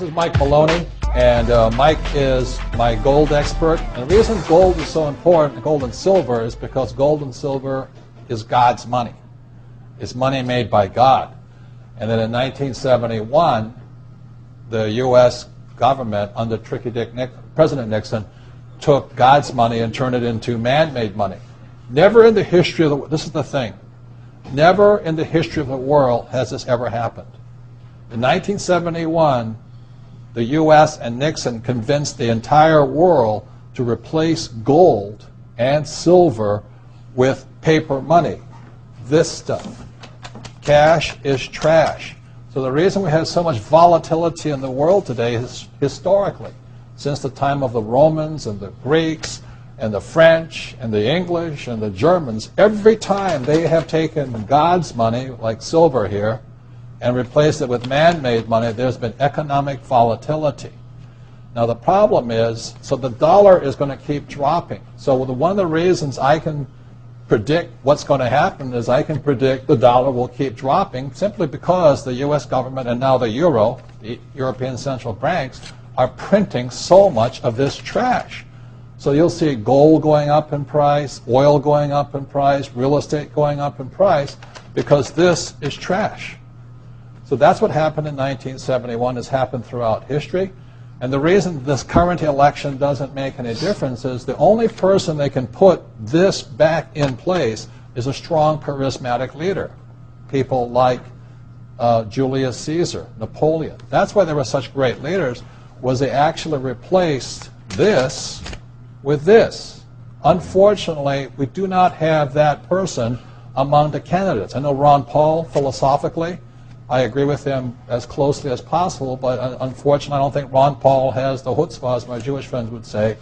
This is Mike Maloney, and Mike is my gold expert. And the reason gold is so important, gold and silver, is because gold and silver is God's money. It's money made by God. And then in 1971, the U.S. government, under President Nixon, took God's money and turned it into man-made money. Never in the history of the world, this is the thing, never in the history of the world has this ever happened. In 1971, the U.S. and Nixon convinced the entire world to replace gold and silver with paper money. This stuff. Cash is trash. So the reason we have so much volatility in the world today is historically, since the time of the Romans and the Greeks and the French and the English and the Germans, every time they have taken God's money, like silver here, and replaced it with man-made money, there's been economic volatility. Now the problem is, so the dollar is going to keep dropping. So one of the reasons I can predict what's going to happen is I can predict the dollar will keep dropping simply because the U.S. government and now the euro, the European central banks, are printing so much of this trash. So you'll see gold going up in price, oil going up in price, real estate going up in price, because this is trash. So that's what happened in 1971, has happened throughout history. And the reason this current election doesn't make any difference is the only person they can put this back in place is a strong, charismatic leader. People like Julius Caesar, Napoleon. That's why they were such great leaders, was they actually replaced this with this. Unfortunately, we do not have that person among the candidates. I know Ron Paul, philosophically, I agree with him as closely as possible, but unfortunately I don't think Ron Paul has the chutzpah, as my Jewish friends would say,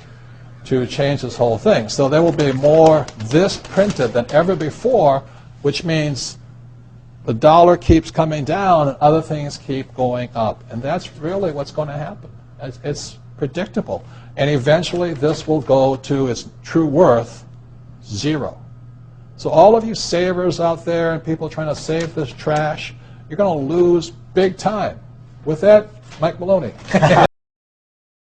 to change this whole thing. So there will be more this printed than ever before, which means the dollar keeps coming down and other things keep going up. And that's really what's going to happen. It's predictable. And eventually this will go to its true worth, zero. So all of you savers out there and people trying to save this trash, you're going to lose big time. With that, Mike Maloney.